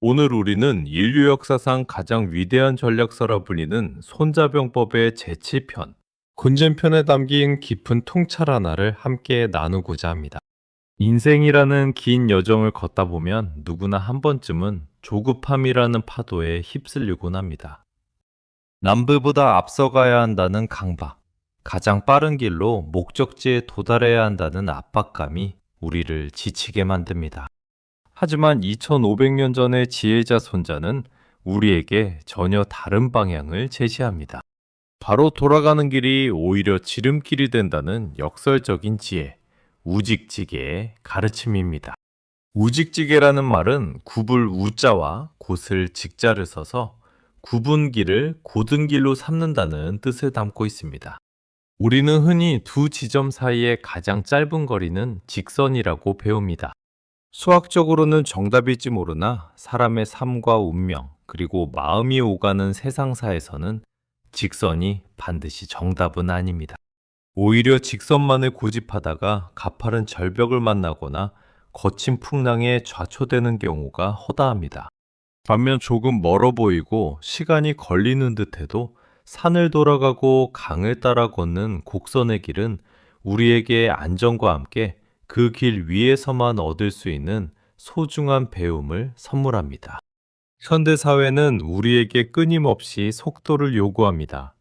오늘 우리는 인류 역사상 가장 위대한 전략서라 불리는 손자병법의 제7편, 군전편에 담긴 깊은 통찰 하나를 함께 나누고자 합니다. 인생이라는 긴 여정을 걷다 보면 누구나 한 번쯤은 조급함이라는 파도에 휩쓸리곤 합니다. 남들보다 앞서가야 한다는 강박, 가장 빠른 길로 목적지에 도달해야 한다는 압박감이 우리를 지치게 만듭니다. 하지만 2500년 전의 지혜자 손자는 우리에게 전혀 다른 방향을 제시합니다. 바로 돌아가는 길이 오히려 지름길이 된다는 역설적인 지혜, 우직지계의 가르침입니다. 우직지계라는 말은 굽을 우자와 곧을 직자를 써서 굽은 길을 곧은 길로 삼는다는 뜻을 담고 있습니다. 우리는 흔히 두 지점 사이의 가장 짧은 거리는 직선이라고 배웁니다. 수학적으로는 정답일지 모르나 사람의 삶과 운명, 그리고 마음이 오가는 세상사에서는 직선이 반드시 정답은 아닙니다. 오히려 직선만을 고집하다가 가파른 절벽을 만나거나 거친 풍랑에 좌초되는 경우가 허다합니다. 반면 조금 멀어 보이고 시간이 걸리는 듯해도 산을 돌아가고 강을 따라 걷는 곡선의 길은 우리에게 안정과 함께 그 길 위에서만 얻을 수 있는 소중한 배움을 선물합니다. 현대사회는 우리에게 끊임없이 속도를 요구합니다.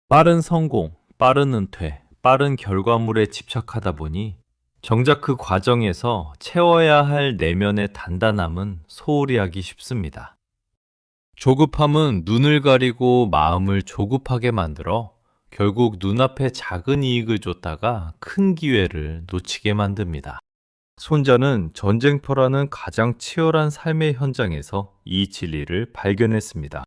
빠른 성공, 빠른 은퇴, 빠른 결과물에 집착하다 보니 정작 그 과정에서 채워야 할 내면의 단단함은 소홀히 하기 쉽습니다. 조급함은 눈을 가리고 마음을 조급하게 만들어 결국 눈앞에 작은 이익을 줬다가 큰 기회를 놓치게 만듭니다. 손자는 전쟁터라는 가장 치열한 삶의 현장에서 이 진리를 발견했습니다.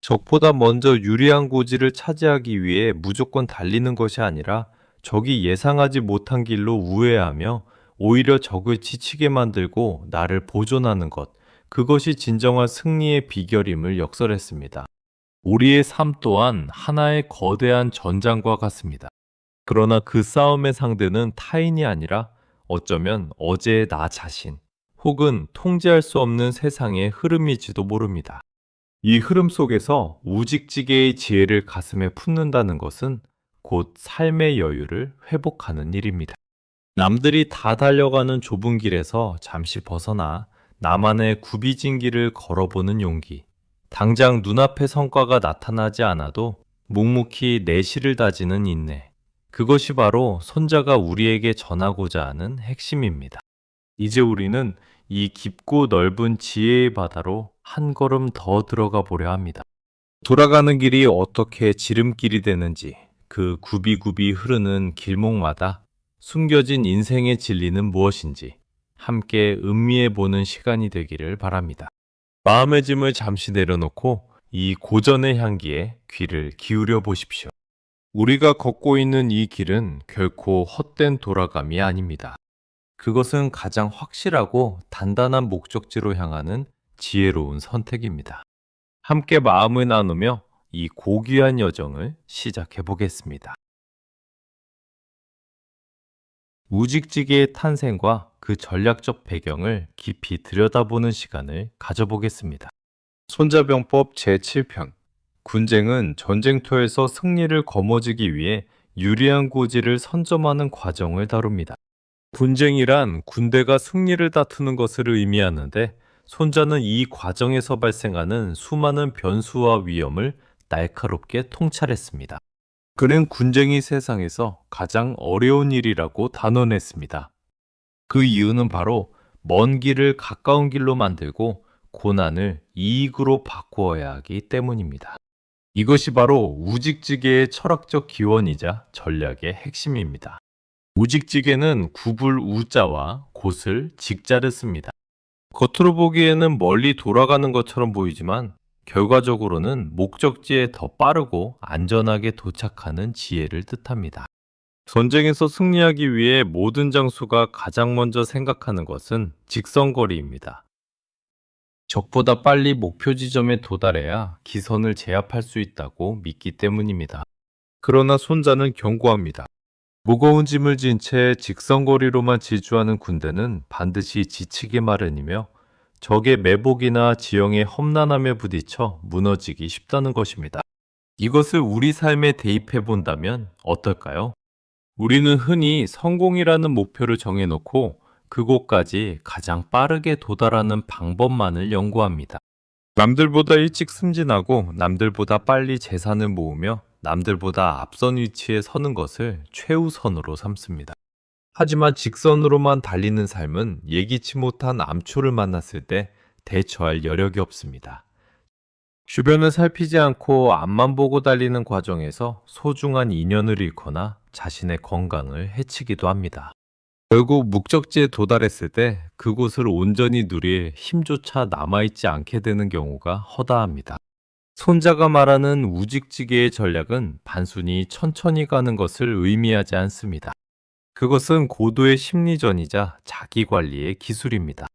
적보다 먼저 유리한 고지를 차지하기 위해 무조건 달리는 것이 아니라 적이 예상하지 못한 길로 우회하며 오히려 적을 지치게 만들고 나를 보존하는 것, 그것이 진정한 승리의 비결임을 역설했습니다. 우리의 삶 또한 하나의 거대한 전장과 같습니다. 그러나 그 싸움의 상대는 타인이 아니라 어쩌면 어제의 나 자신, 혹은 통제할 수 없는 세상의 흐름일지도 모릅니다. 이 흐름 속에서 우직지계의 지혜를 가슴에 품는다는 것은 곧 삶의 여유를 회복하는 일입니다. 남들이 다 달려가는 좁은 길에서 잠시 벗어나 나만의 굽이진 길을 걸어보는 용기. 당장 눈앞의 성과가 나타나지 않아도 묵묵히 내실을 다지는 인내. 그것이 바로 손자가 우리에게 전하고자 하는 핵심입니다. 이제 우리는 이 깊고 넓은 지혜의 바다로 한 걸음 더 들어가 보려 합니다. 돌아가는 길이 어떻게 지름길이 되는지, 그 굽이굽이 흐르는 길목마다 숨겨진 인생의 진리는 무엇인지 함께 음미해 보는 시간이 되기를 바랍니다. 마음의 짐을 잠시 내려놓고 이 고전의 향기에 귀를 기울여 보십시오. 우리가 걷고 있는 이 길은 결코 헛된 돌아감이 아닙니다. 그것은 가장 확실하고 단단한 목적지로 향하는 지혜로운 선택입니다. 함께 마음을 나누며 이 고귀한 여정을 시작해 보겠습니다. 우직지계의 탄생과 그 전략적 배경을 깊이 들여다보는 시간을 가져보겠습니다. 손자병법 제7편. 군쟁은 전쟁터에서 승리를 거머쥐기 위해 유리한 고지를 선점하는 과정을 다룹니다. 군쟁이란 군대가 승리를 다투는 것을 의미하는데, 손자는 이 과정에서 발생하는 수많은 변수와 위험을 날카롭게 통찰했습니다. 그는 군쟁이 세상에서 가장 어려운 일이라고 단언했습니다. 그 이유는 바로 먼 길을 가까운 길로 만들고 고난을 이익으로 바꾸어야 하기 때문입니다. 이것이 바로 우직지계의 철학적 기원이자 전략의 핵심입니다. 우직지계는 굽을 우자와 곧을 직자를 씁니다. 겉으로 보기에는 멀리 돌아가는 것처럼 보이지만 결과적으로는 목적지에 더 빠르고 안전하게 도착하는 지혜를 뜻합니다. 전쟁에서 승리하기 위해 모든 장수가 가장 먼저 생각하는 것은 직선거리입니다. 적보다 빨리 목표 지점에 도달해야 기선을 제압할 수 있다고 믿기 때문입니다. 그러나 손자는 경고합니다. 무거운 짐을 진 채 직선거리로만 질주하는 군대는 반드시 지치기 마련이며 적의 매복이나 지형의 험난함에 부딪혀 무너지기 쉽다는 것입니다. 이것을 우리 삶에 대입해 본다면 어떨까요? 우리는 흔히 성공이라는 목표를 정해놓고 그곳까지 가장 빠르게 도달하는 방법만을 연구합니다. 남들보다 일찍 승진하고 남들보다 빨리 재산을 모으며 남들보다 앞선 위치에 서는 것을 최우선으로 삼습니다. 하지만 직선으로만 달리는 삶은 예기치 못한 암초를 만났을 때 대처할 여력이 없습니다. 주변을 살피지 않고 앞만 보고 달리는 과정에서 소중한 인연을 잃거나 자신의 건강을 해치기도 합니다. 결국 목적지에 도달했을 때 그곳을 온전히 누릴 힘조차 남아있지 않게 되는 경우가 허다합니다. 손자가 말하는 우직지게의 전략은 단순히 천천히 가는 것을 의미하지 않습니다. 그것은 고도의 심리전이자 자기관리의 기술입니다.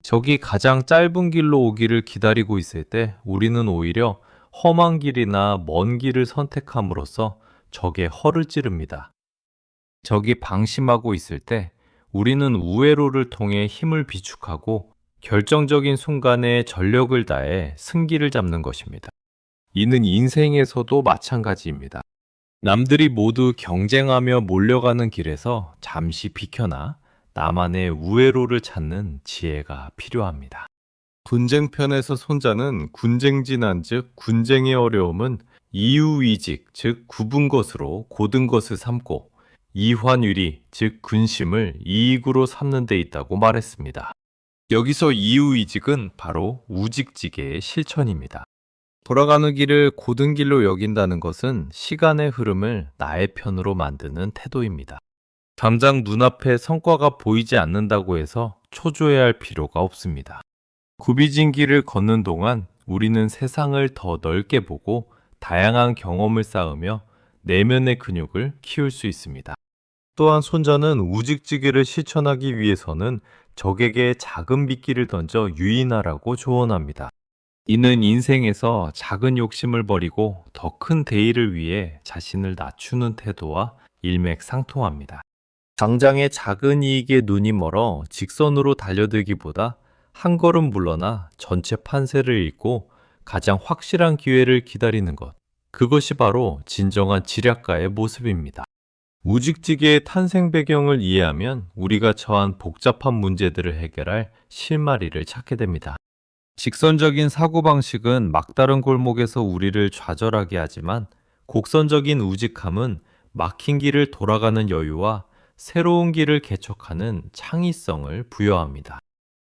적이 가장 짧은 길로 오기를 기다리고 있을 때 우리는 오히려 험한 길이나 먼 길을 선택함으로써 적의 허를 찌릅니다. 적이 방심하고 있을 때 우리는 우회로를 통해 힘을 비축하고 결정적인 순간에 전력을 다해 승기를 잡는 것입니다. 이는 인생에서도 마찬가지입니다. 남들이 모두 경쟁하며 몰려가는 길에서 잠시 비켜나 나만의 우회로를 찾는 지혜가 필요합니다. 군쟁편에서 손자는 군쟁진한 즉 군쟁의 어려움은 이유위직 즉 굽은 것으로 고든 것을 삼고 이환유리 즉 근심을 이익으로 삼는 데 있다고 말했습니다. 여기서 이유위직은 바로 우직지계의 실천입니다. 돌아가는 길을 고든 길로 여긴다는 것은 시간의 흐름을 나의 편으로 만드는 태도입니다. 당장 눈앞에 성과가 보이지 않는다고 해서 초조해할 필요가 없습니다. 굽이진 길을 걷는 동안 우리는 세상을 더 넓게 보고 다양한 경험을 쌓으며 내면의 근육을 키울 수 있습니다. 또한 손자는 우직지기를 실천하기 위해서는 적에게 작은 미끼를 던져 유인하라고 조언합니다. 이는 인생에서 작은 욕심을 버리고 더 큰 대의를 위해 자신을 낮추는 태도와 일맥상통합니다. 당장의 작은 이익에 눈이 멀어 직선으로 달려들기보다 한 걸음 물러나 전체 판세를 읽고 가장 확실한 기회를 기다리는 것. 그것이 바로 진정한 지략가의 모습입니다. 우직지계의 탄생 배경을 이해하면 우리가 처한 복잡한 문제들을 해결할 실마리를 찾게 됩니다. 직선적인 사고방식은 막다른 골목에서 우리를 좌절하게 하지만 곡선적인 우직함은 막힌 길을 돌아가는 여유와 새로운 길을 개척하는 창의성을 부여합니다.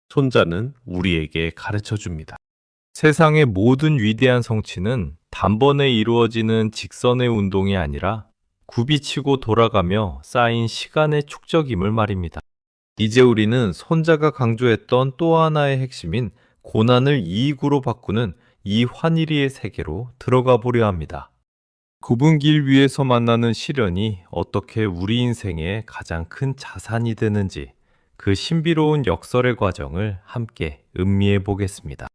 손자는 우리에게 가르쳐 줍니다. 세상의 모든 위대한 성취는 단번에 이루어지는 직선의 운동이 아니라 굽이치고 돌아가며 쌓인 시간의 축적임을 말입니다. 이제 우리는 손자가 강조했던 또 하나의 핵심인 고난을 이익으로 바꾸는 이환일이의 세계로 들어가 보려 합니다. 굽은 길 위에서 만나는 시련이 어떻게 우리 인생의 가장 큰 자산이 되는지 그 신비로운 역설의 과정을 함께 음미해 보겠습니다.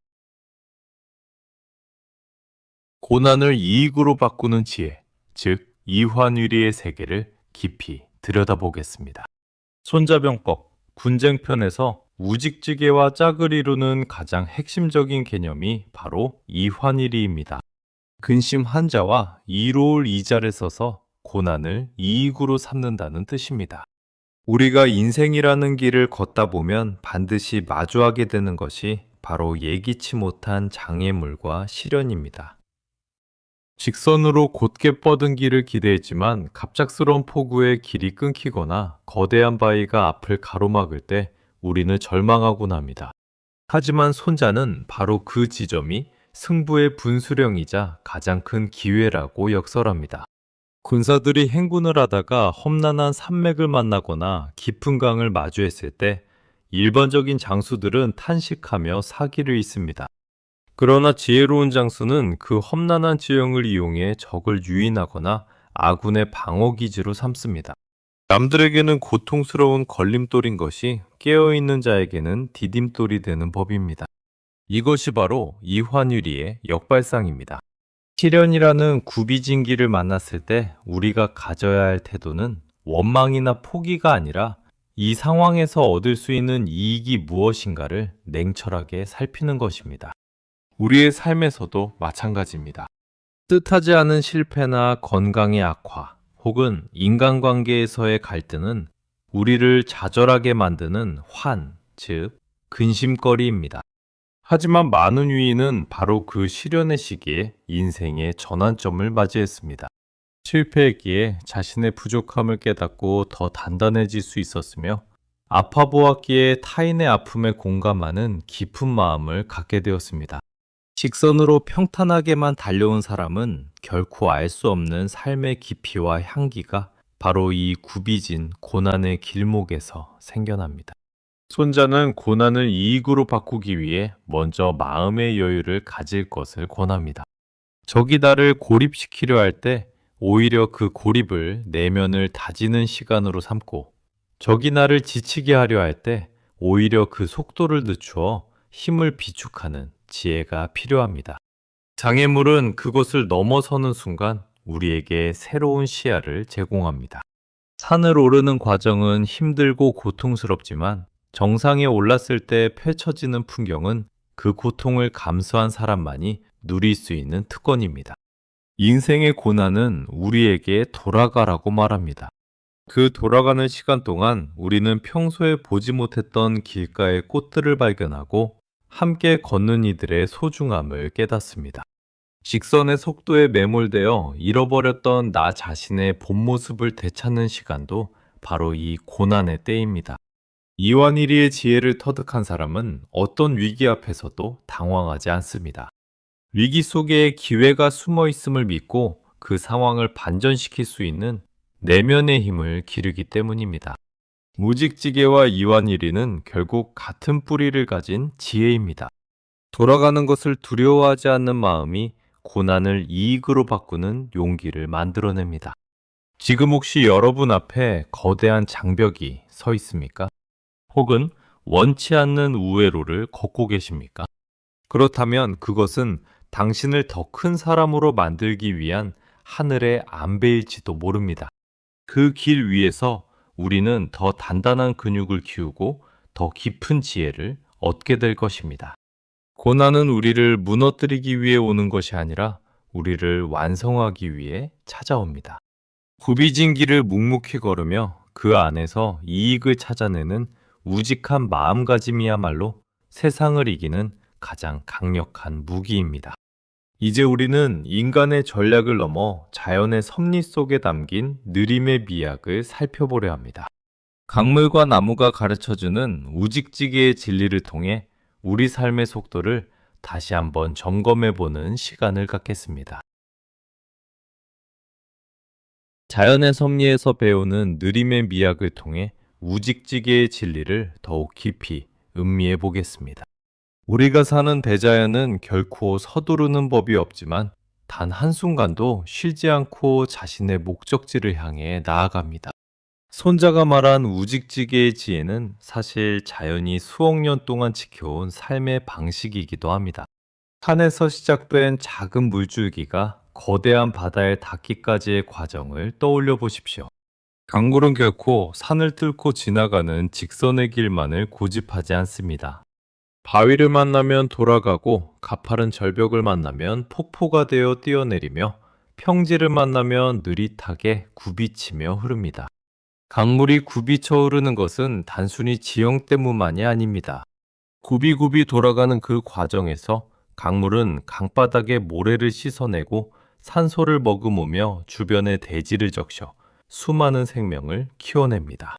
고난을 이익으로 바꾸는 지혜, 즉 이환유리의 세계를 깊이 들여다보겠습니다. 손자병법, 군쟁편에서 우직지계와 짝을 이루는 가장 핵심적인 개념이 바로 이환일이입니다. 근심 한자와 이로울 이자를 써서 고난을 이익으로 삼는다는 뜻입니다. 우리가 인생이라는 길을 걷다 보면 반드시 마주하게 되는 것이 바로 예기치 못한 장애물과 시련입니다. 직선으로 곧게 뻗은 길을 기대했지만 갑작스러운 폭우에 길이 끊기거나 거대한 바위가 앞을 가로막을 때 우리는 절망하곤 합니다. 하지만 손자는 바로 그 지점이 승부의 분수령이자 가장 큰 기회라고 역설합니다. 군사들이 행군을 하다가 험난한 산맥을 만나거나 깊은 강을 마주했을 때 일반적인 장수들은 탄식하며 사기를 잇습니다. 그러나 지혜로운 장수는 그 험난한 지형을 이용해 적을 유인하거나 아군의 방어기지로 삼습니다. 남들에게는 고통스러운 걸림돌인 것이 깨어있는 자에게는 디딤돌이 되는 법입니다. 이것이 바로 이환유리의 역발상입니다. 시련이라는 굽이진 길을 만났을 때 우리가 가져야 할 태도는 원망이나 포기가 아니라 이 상황에서 얻을 수 있는 이익이 무엇인가를 냉철하게 살피는 것입니다. 우리의 삶에서도 마찬가지입니다. 뜻하지 않은 실패나 건강의 악화, 혹은 인간관계에서의 갈등은 우리를 좌절하게 만드는 즉 근심거리입니다. 하지만 많은 유인은 바로 그 시련의 시기에 인생의 전환점을 맞이했습니다. 실패했기에 자신의 부족함을 깨닫고 더 단단해질 수 있었으며, 아파 보았기에 타인의 아픔에 공감하는 깊은 마음을 갖게 되었습니다. 직선으로 평탄하게만 달려온 사람은 결코 알 수 없는 삶의 깊이와 향기가 바로 이 굽이진 고난의 길목에서 생겨납니다. 손자는 고난을 이익으로 바꾸기 위해 먼저 마음의 여유를 가질 것을 권합니다. 적이 나를 고립시키려 할 때 오히려 그 고립을 내면을 다지는 시간으로 삼고, 적이 나를 지치게 하려 할 때 오히려 그 속도를 늦추어 힘을 비축하는 지혜가 필요합니다. 장애물은 그것을 넘어서는 순간 우리에게 새로운 시야를 제공합니다. 산을 오르는 과정은 힘들고 고통스럽지만, 정상에 올랐을 때 펼쳐지는 풍경은 그 고통을 감수한 사람만이 누릴 수 있는 특권입니다. 인생의 고난은 우리에게 돌아가라고 말합니다. 그 돌아가는 시간 동안 우리는 평소에 보지 못했던 길가의 꽃들을 발견하고 함께 걷는 이들의 소중함을 깨닫습니다. 직선의 속도에 매몰되어 잃어버렸던 나 자신의 본 모습을 되찾는 시간도 바로 이 고난의 때입니다. 이완일이의 지혜를 터득한 사람은 어떤 위기 앞에서도 당황하지 않습니다. 위기 속에 기회가 숨어 있음을 믿고 그 상황을 반전시킬 수 있는 내면의 힘을 기르기 때문입니다. 무직지계와 이완일이는 결국 같은 뿌리를 가진 지혜입니다. 돌아가는 것을 두려워하지 않는 마음이 고난을 이익으로 바꾸는 용기를 만들어냅니다. 지금 혹시 여러분 앞에 거대한 장벽이 서 있습니까? 혹은 원치 않는 우회로를 걷고 계십니까? 그렇다면 그것은 당신을 더 큰 사람으로 만들기 위한 하늘의 안배일지도 모릅니다. 그 길 위에서 우리는 더 단단한 근육을 키우고 더 깊은 지혜를 얻게 될 것입니다. 고난은 우리를 무너뜨리기 위해 오는 것이 아니라 우리를 완성하기 위해 찾아옵니다. 굽이진 길을 묵묵히 걸으며 그 안에서 이익을 찾아내는 우직한 마음가짐이야말로 세상을 이기는 가장 강력한 무기입니다. 이제 우리는 인간의 전략을 넘어 자연의 섭리 속에 담긴 느림의 미학을 살펴보려 합니다. 강물과 나무가 가르쳐주는 우직지계의 진리를 통해 우리 삶의 속도를 다시 한번 점검해보는 시간을 갖겠습니다. 자연의 섭리에서 배우는 느림의 미학을 통해 우직지계의 진리를 더욱 깊이 음미해 보겠습니다. 우리가 사는 대자연은 결코 서두르는 법이 없지만 단 한순간도 쉬지 않고 자신의 목적지를 향해 나아갑니다. 손자가 말한 우직지계의 지혜는 사실 자연이 수억 년 동안 지켜온 삶의 방식이기도 합니다. 산에서 시작된 작은 물줄기가 거대한 바다에 닿기까지의 과정을 떠올려 보십시오. 강물은 결코 산을 뚫고 지나가는 직선의 길만을 고집하지 않습니다. 바위를 만나면 돌아가고 가파른 절벽을 만나면 폭포가 되어 뛰어내리며 평지를 만나면 느릿하게 굽이치며 흐릅니다. 강물이 굽이쳐 흐르는 것은 단순히 지형 때문만이 아닙니다. 굽이굽이 돌아가는 그 과정에서 강물은 강바닥의 모래를 씻어내고 산소를 머금으며 주변의 대지를 적셔 수많은 생명을 키워냅니다.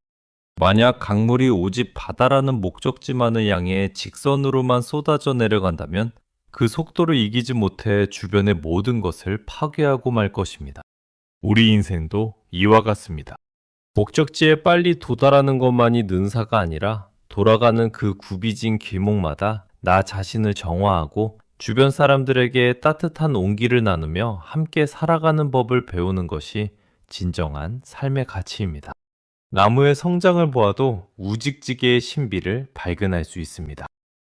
만약 강물이 오직 바다라는 목적지만을 향해 직선으로만 쏟아져 내려간다면 그 속도를 이기지 못해 주변의 모든 것을 파괴하고 말 것입니다. 우리 인생도 이와 같습니다. 목적지에 빨리 도달하는 것만이 능사가 아니라 돌아가는 그 굽이진 길목마다 나 자신을 정화하고 주변 사람들에게 따뜻한 온기를 나누며 함께 살아가는 법을 배우는 것이 진정한 삶의 가치입니다. 나무의 성장을 보아도 우직지계의 신비를 발견할 수 있습니다.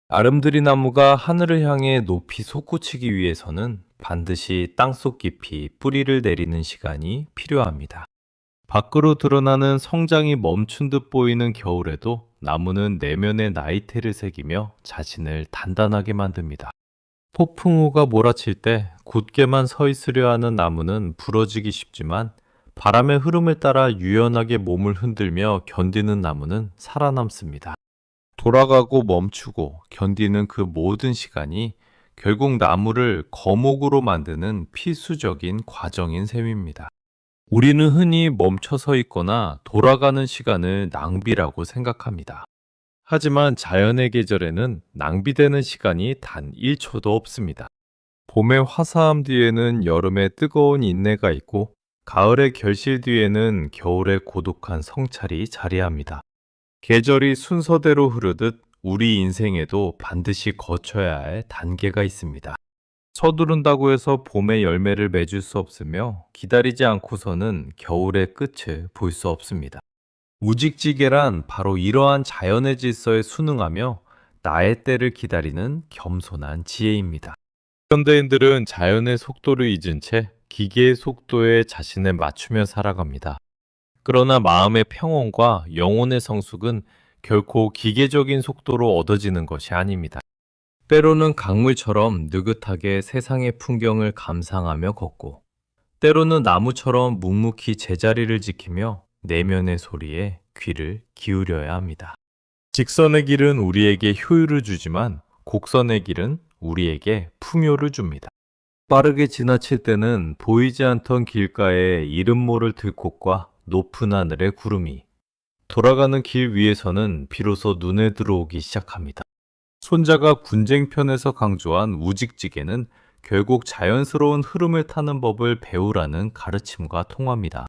아름드리 나무가 하늘을 향해 높이 솟구치기 위해서는 반드시 땅속 깊이 뿌리를 내리는 시간이 필요합니다. 밖으로 드러나는 성장이 멈춘 듯 보이는 겨울에도 나무는 내면에 나이테를 새기며 자신을 단단하게 만듭니다. 폭풍우가 몰아칠 때 굳게만 서 있으려 하는 나무는 부러지기 쉽지만 바람의 흐름을 따라 유연하게 몸을 흔들며 견디는 나무는 살아남습니다. 돌아가고 멈추고 견디는 그 모든 시간이 결국 나무를 거목으로 만드는 필수적인 과정인 셈입니다. 우리는 흔히 멈춰 서 있거나 돌아가는 시간을 낭비라고 생각합니다. 하지만 자연의 계절에는 낭비되는 시간이 단 1초도 없습니다. 봄의 화사함 뒤에는 여름의 뜨거운 인내가 있고 가을의 결실 뒤에는 겨울의 고독한 성찰이 자리합니다. 계절이 순서대로 흐르듯 우리 인생에도 반드시 거쳐야 할 단계가 있습니다. 서두른다고 해서 봄의 열매를 맺을 수 없으며 기다리지 않고서는 겨울의 끝을 볼 수 없습니다. 우직지계란 바로 이러한 자연의 질서에 순응하며 나의 때를 기다리는 겸손한 지혜입니다. 현대인들은 자연의 속도를 잊은 채 기계의 속도에 자신을 맞추며 살아갑니다. 그러나 마음의 평온과 영혼의 성숙은 결코 기계적인 속도로 얻어지는 것이 아닙니다. 때로는 강물처럼 느긋하게 세상의 풍경을 감상하며 걷고, 때로는 나무처럼 묵묵히 제자리를 지키며 내면의 소리에 귀를 기울여야 합니다. 직선의 길은 우리에게 효율을 주지만 곡선의 길은 우리에게 풍요를 줍니다. 빠르게 지나칠 때는 보이지 않던 길가에 이름 모를 들꽃과 높은 하늘의 구름이, 돌아가는 길 위에서는 비로소 눈에 들어오기 시작합니다. 손자가 군쟁편에서 강조한 우직지계는 결국 자연스러운 흐름을 타는 법을 배우라는 가르침과 통합니다.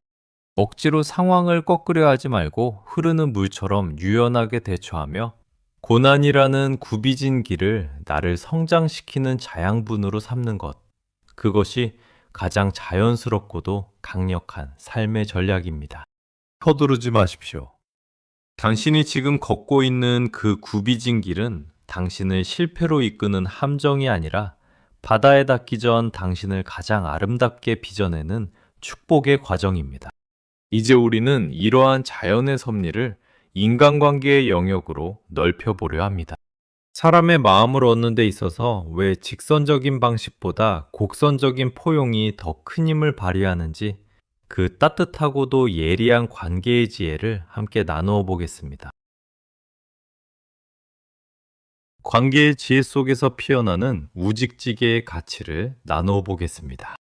억지로 상황을 꺾으려 하지 말고 흐르는 물처럼 유연하게 대처하며 고난이라는 굽이진 길을 나를 성장시키는 자양분으로 삼는 것. 그것이 가장 자연스럽고도 강력한 삶의 전략입니다. 서두르지 마십시오. 당신이 지금 걷고 있는 그 굽이진 길은 당신을 실패로 이끄는 함정이 아니라 바다에 닿기 전 당신을 가장 아름답게 빚어내는 축복의 과정입니다. 이제 우리는 이러한 자연의 섭리를 인간관계의 영역으로 넓혀보려 합니다. 사람의 마음을 얻는 데 있어서 왜 직선적인 방식보다 곡선적인 포용이 더 큰 힘을 발휘하는지 그 따뜻하고도 예리한 관계의 지혜를 함께 나누어 보겠습니다. 관계의 지혜 속에서 피어나는 우직지계의 가치를 나누어 보겠습니다.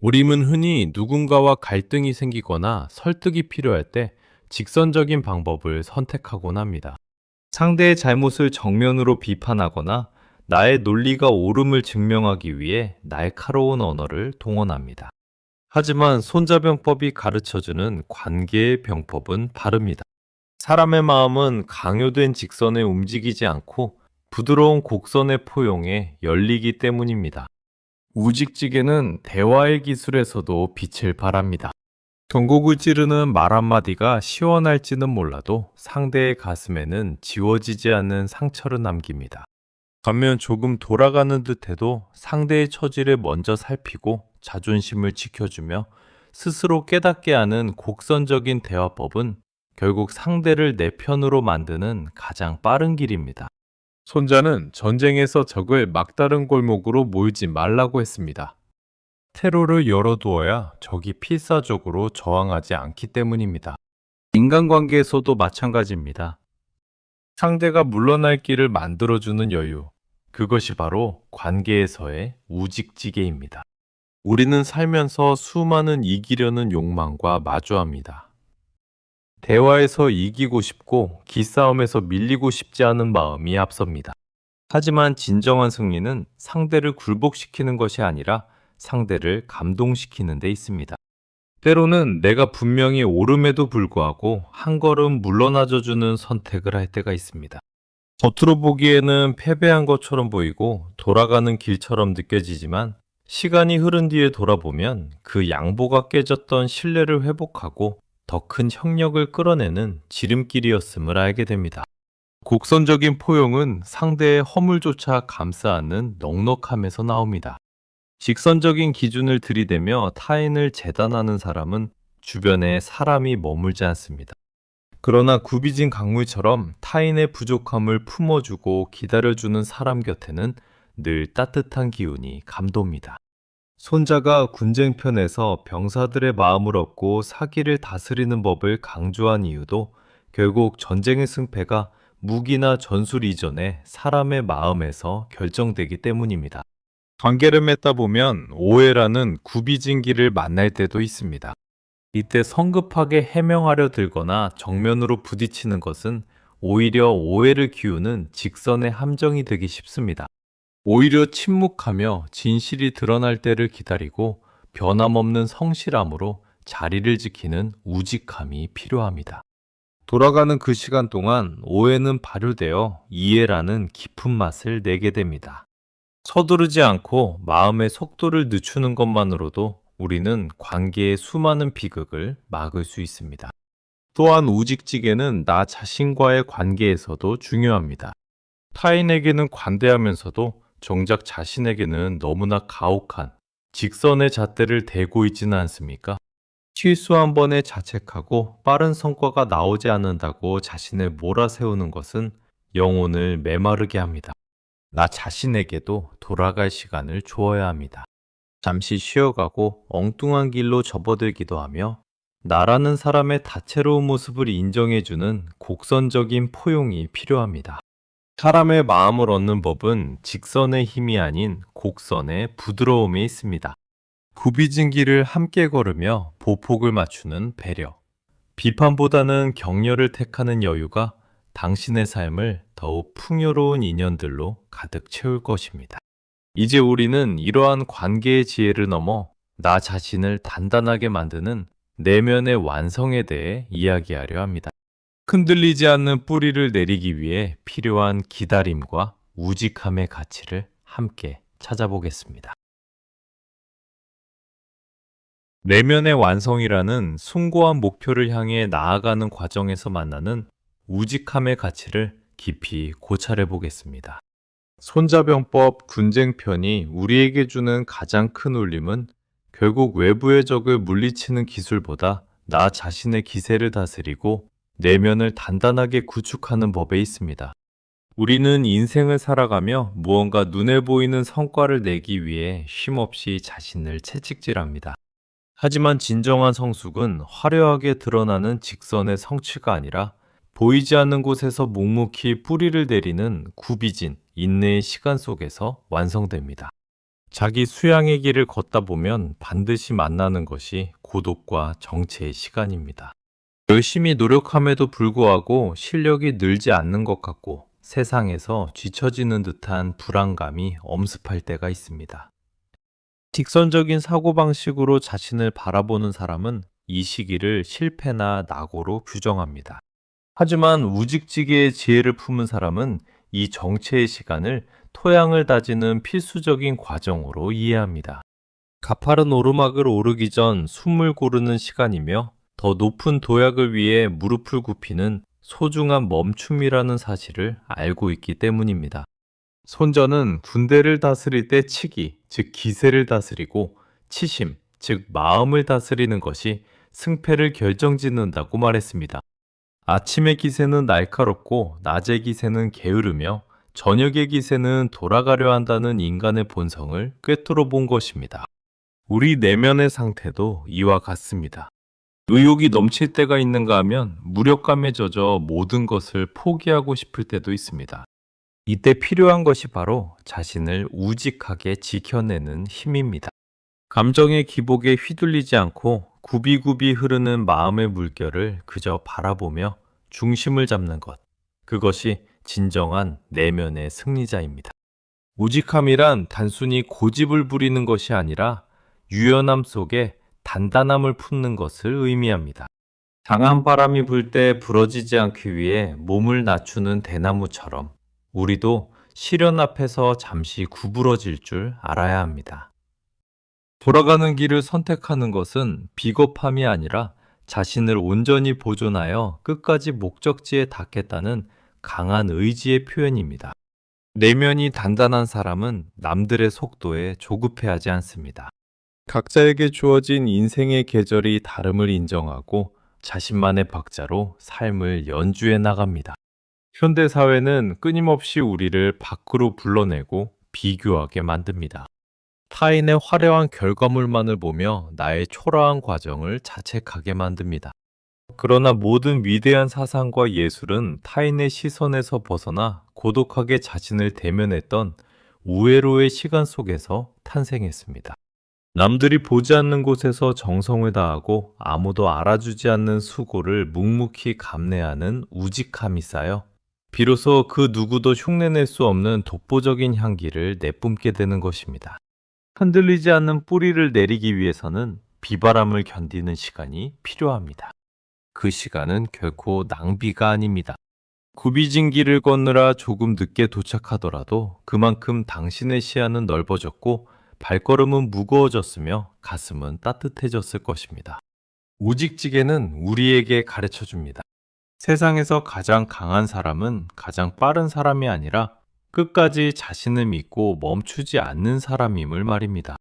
우리는 흔히 누군가와 갈등이 생기거나 설득이 필요할 때 직선적인 방법을 선택하곤 합니다. 상대의 잘못을 정면으로 비판하거나 나의 논리가 옳음을 증명하기 위해 날카로운 언어를 동원합니다. 하지만 손자병법이 가르쳐주는 관계의 병법은 다릅니다. 사람의 마음은 강요된 직선에 움직이지 않고 부드러운 곡선의 포용에 열리기 때문입니다. 우직지계는 대화의 기술에서도 빛을 발합니다. 경곡을 찌르는 말 한마디가 시원할지는 몰라도 상대의 가슴에는 지워지지 않는 상처를 남깁니다. 반면 조금 돌아가는 듯해도 상대의 처지를 먼저 살피고 자존심을 지켜주며 스스로 깨닫게 하는 곡선적인 대화법은 결국 상대를 내 편으로 만드는 가장 빠른 길입니다. 손자는 전쟁에서 적을 막다른 골목으로 몰지 말라고 했습니다. 퇴로를 열어두어야 적이 필사적으로 저항하지 않기 때문입니다. 인간관계에서도 마찬가지입니다. 상대가 물러날 길을 만들어주는 여유, 그것이 바로 관계에서의 우직지계입니다. 우리는 살면서 수많은 이기려는 욕망과 마주합니다. 대화에서 이기고 싶고 기싸움에서 밀리고 싶지 않은 마음이 앞섭니다. 하지만 진정한 승리는 상대를 굴복시키는 것이 아니라 상대를 감동시키는 데 있습니다. 때로는 내가 분명히 옳음에도 불구하고 한 걸음 물러나줘주는 선택을 할 때가 있습니다. 겉으로 보기에는 패배한 것처럼 보이고 돌아가는 길처럼 느껴지지만 시간이 흐른 뒤에 돌아보면 그 양보가 깨졌던 신뢰를 회복하고 더 큰 협력을 끌어내는 지름길이었음을 알게 됩니다. 곡선적인 포용은 상대의 허물조차 감싸 안는 넉넉함에서 나옵니다. 직선적인 기준을 들이대며 타인을 재단하는 사람은 주변에 사람이 머물지 않습니다. 그러나 굽이진 강물처럼 타인의 부족함을 품어주고 기다려주는 사람 곁에는 늘 따뜻한 기운이 감돕니다. 손자가 군쟁편에서 병사들의 마음을 얻고 사기를 다스리는 법을 강조한 이유도 결국 전쟁의 승패가 무기나 전술 이전에 사람의 마음에서 결정되기 때문입니다. 관계를 맺다 보면 오해라는 굽이진 길을 만날 때도 있습니다. 이때 성급하게 해명하려 들거나 정면으로 부딪히는 것은 오히려 오해를 키우는 직선의 함정이 되기 쉽습니다. 오히려 침묵하며 진실이 드러날 때를 기다리고 변함없는 성실함으로 자리를 지키는 우직함이 필요합니다. 돌아가는 그 시간 동안 오해는 발효되어 이해라는 깊은 맛을 내게 됩니다. 서두르지 않고 마음의 속도를 늦추는 것만으로도 우리는 관계의 수많은 비극을 막을 수 있습니다. 또한 우직지개는 나 자신과의 관계에서도 중요합니다. 타인에게는 관대하면서도 정작 자신에게는 너무나 가혹한 직선의 잣대를 대고 있지는 않습니까? 실수 한 번에 자책하고 빠른 성과가 나오지 않는다고 자신을 몰아세우는 것은 영혼을 메마르게 합니다. 나 자신에게도 돌아갈 시간을 주어야 합니다. 잠시 쉬어가고 엉뚱한 길로 접어들기도 하며 나라는 사람의 다채로운 모습을 인정해주는 곡선적인 포용이 필요합니다. 사람의 마음을 얻는 법은 직선의 힘이 아닌 곡선의 부드러움에 있습니다. 굽이진 길을 함께 걸으며 보폭을 맞추는 배려. 비판보다는 격려를 택하는 여유가 당신의 삶을 더욱 풍요로운 인연들로 가득 채울 것입니다. 이제 우리는 이러한 관계의 지혜를 넘어 나 자신을 단단하게 만드는 내면의 완성에 대해 이야기하려 합니다. 흔들리지 않는 뿌리를 내리기 위해 필요한 기다림과 우직함의 가치를 함께 찾아보겠습니다. 내면의 완성이라는 숭고한 목표를 향해 나아가는 과정에서 만나는 우직함의 가치를 깊이 고찰해 보겠습니다. 손자병법 군쟁편이 우리에게 주는 가장 큰 울림은 결국 외부의 적을 물리치는 기술보다 나 자신의 기세를 다스리고 내면을 단단하게 구축하는 법에 있습니다. 우리는 인생을 살아가며 무언가 눈에 보이는 성과를 내기 위해 쉼없이 자신을 채찍질합니다. 하지만 진정한 성숙은 화려하게 드러나는 직선의 성취가 아니라 보이지 않는 곳에서 묵묵히 뿌리를 내리는 굽이진 인내의 시간 속에서 완성됩니다. 자기 수양의 길을 걷다 보면 반드시 만나는 것이 고독과 정체의 시간입니다. 열심히 노력함에도 불구하고 실력이 늘지 않는 것 같고 세상에서 뒤처지는 듯한 불안감이 엄습할 때가 있습니다. 직선적인 사고방식으로 자신을 바라보는 사람은 이 시기를 실패나 낙오로 규정합니다. 하지만 우직지개의 지혜를 품은 사람은 이 정체의 시간을 토양을 다지는 필수적인 과정으로 이해합니다. 가파른 오르막을 오르기 전 숨을 고르는 시간이며 더 높은 도약을 위해 무릎을 굽히는 소중한 멈춤이라는 사실을 알고 있기 때문입니다. 손자는 군대를 다스릴 때 치기, 즉 기세를 다스리고 치심, 즉 마음을 다스리는 것이 승패를 결정짓는다고 말했습니다. 아침의 기세는 날카롭고 낮의 기세는 게으르며 저녁의 기세는 돌아가려 한다는 인간의 본성을 꿰뚫어 본 것입니다. 우리 내면의 상태도 이와 같습니다. 의욕이 넘칠 때가 있는가 하면 무력감에 젖어 모든 것을 포기하고 싶을 때도 있습니다. 이때 필요한 것이 바로 자신을 우직하게 지켜내는 힘입니다. 감정의 기복에 휘둘리지 않고 굽이굽이 흐르는 마음의 물결을 그저 바라보며 중심을 잡는 것. 그것이 진정한 내면의 승리자입니다. 우직함이란 단순히 고집을 부리는 것이 아니라 유연함 속에 단단함을 품는 것을 의미합니다. 강한 바람이 불 때 부러지지 않기 위해 몸을 낮추는 대나무처럼 우리도 시련 앞에서 잠시 구부러질 줄 알아야 합니다. 돌아가는 길을 선택하는 것은 비겁함이 아니라 자신을 온전히 보존하여 끝까지 목적지에 닿겠다는 강한 의지의 표현입니다. 내면이 단단한 사람은 남들의 속도에 조급해하지 않습니다. 각자에게 주어진 인생의 계절이 다름을 인정하고 자신만의 박자로 삶을 연주해 나갑니다. 현대 사회는 끊임없이 우리를 밖으로 불러내고 비교하게 만듭니다. 타인의 화려한 결과물만을 보며 나의 초라한 과정을 자책하게 만듭니다. 그러나 모든 위대한 사상과 예술은 타인의 시선에서 벗어나 고독하게 자신을 대면했던 우회로의 시간 속에서 탄생했습니다. 남들이 보지 않는 곳에서 정성을 다하고 아무도 알아주지 않는 수고를 묵묵히 감내하는 우직함이 쌓여 비로소 그 누구도 흉내낼 수 없는 독보적인 향기를 내뿜게 되는 것입니다. 흔들리지 않는 뿌리를 내리기 위해서는 비바람을 견디는 시간이 필요합니다. 그 시간은 결코 낭비가 아닙니다. 굽이진 길을 걷느라 조금 늦게 도착하더라도 그만큼 당신의 시야는 넓어졌고 발걸음은 무거워졌으며 가슴은 따뜻해졌을 것입니다. 우직지게는 우리에게 가르쳐 줍니다. 세상에서 가장 강한 사람은 가장 빠른 사람이 아니라 끝까지 자신을 믿고 멈추지 않는 사람임을 말입니다.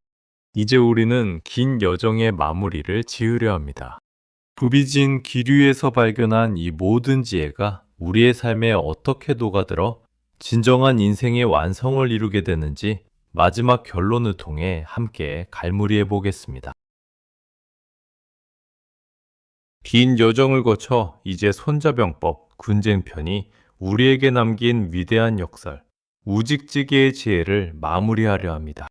이제 우리는 긴 여정의 마무리를 지으려 합니다. 굽이진 기류에서 발견한 이 모든 지혜가 우리의 삶에 어떻게 녹아들어 진정한 인생의 완성을 이루게 되는지 마지막 결론을 통해 함께 갈무리해 보겠습니다. 긴 여정을 거쳐 이제 손자병법, 군쟁편이 우리에게 남긴 위대한 역설, 우직지게의 지혜를 마무리하려 합니다.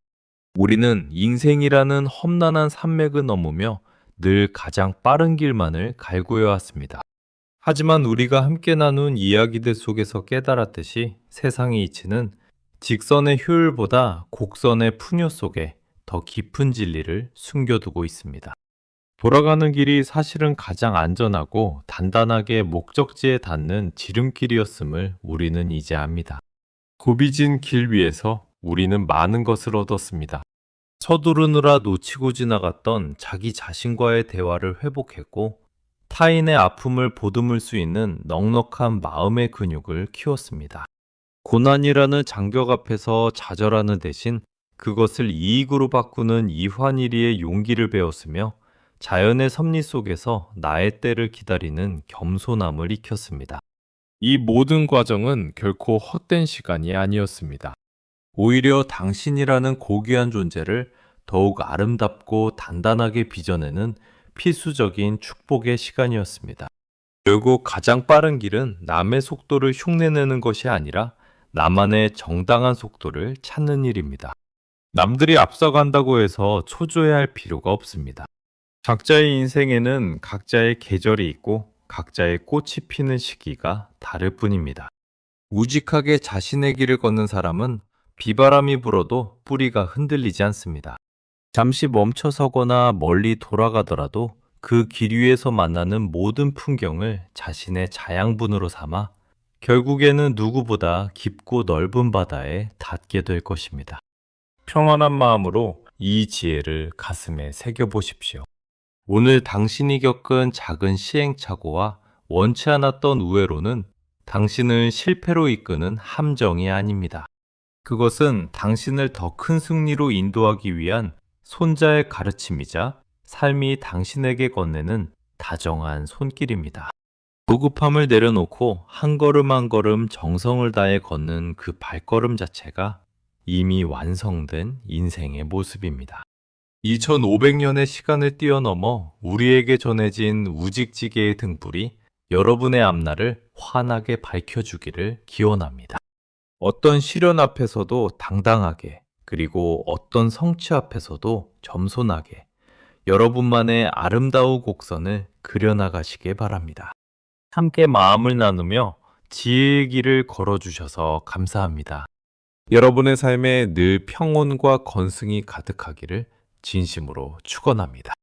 우리는 인생이라는 험난한 산맥을 넘으며 늘 가장 빠른 길만을 갈구해 왔습니다. 하지만 우리가 함께 나눈 이야기들 속에서 깨달았듯이 세상의 이치는 직선의 효율보다 곡선의 풍요 속에 더 깊은 진리를 숨겨두고 있습니다. 돌아가는 길이 사실은 가장 안전하고 단단하게 목적지에 닿는 지름길이었음을 우리는 이제 압니다. 굽이진 길 위에서 우리는 많은 것을 얻었습니다. 서두르느라 놓치고 지나갔던 자기 자신과의 대화를 회복했고 타인의 아픔을 보듬을 수 있는 넉넉한 마음의 근육을 키웠습니다. 고난이라는 장벽 앞에서 좌절하는 대신 그것을 이익으로 바꾸는 이환이리의 용기를 배웠으며 자연의 섭리 속에서 나의 때를 기다리는 겸손함을 익혔습니다. 이 모든 과정은 결코 헛된 시간이 아니었습니다. 오히려 당신이라는 고귀한 존재를 더욱 아름답고 단단하게 빚어내는 필수적인 축복의 시간이었습니다. 결국 가장 빠른 길은 남의 속도를 흉내내는 것이 아니라 나만의 정당한 속도를 찾는 일입니다. 남들이 앞서간다고 해서 초조해야 할 필요가 없습니다. 각자의 인생에는 각자의 계절이 있고 각자의 꽃이 피는 시기가 다를 뿐입니다. 우직하게 자신의 길을 걷는 사람은 비바람이 불어도 뿌리가 흔들리지 않습니다. 잠시 멈춰서거나 멀리 돌아가더라도 그 길 위에서 만나는 모든 풍경을 자신의 자양분으로 삼아 결국에는 누구보다 깊고 넓은 바다에 닿게 될 것입니다. 평안한 마음으로 이 지혜를 가슴에 새겨보십시오. 오늘 당신이 겪은 작은 시행착오와 원치 않았던 우회로는 당신을 실패로 이끄는 함정이 아닙니다. 그것은 당신을 더 큰 승리로 인도하기 위한 손자의 가르침이자 삶이 당신에게 건네는 다정한 손길입니다. 무급함을 내려놓고 한 걸음 한 걸음 정성을 다해 걷는 그 발걸음 자체가 이미 완성된 인생의 모습입니다. 2500년의 시간을 뛰어넘어 우리에게 전해진 우직지게의 등불이 여러분의 앞날을 환하게 밝혀주기를 기원합니다. 어떤 시련 앞에서도 당당하게, 그리고 어떤 성취 앞에서도 겸손하게 여러분만의 아름다운 곡선을 그려나가시길 바랍니다. 함께 마음을 나누며 지혜의 길을 걸어주셔서 감사합니다. 여러분의 삶에 늘 평온과 건승이 가득하기를 진심으로 축원합니다.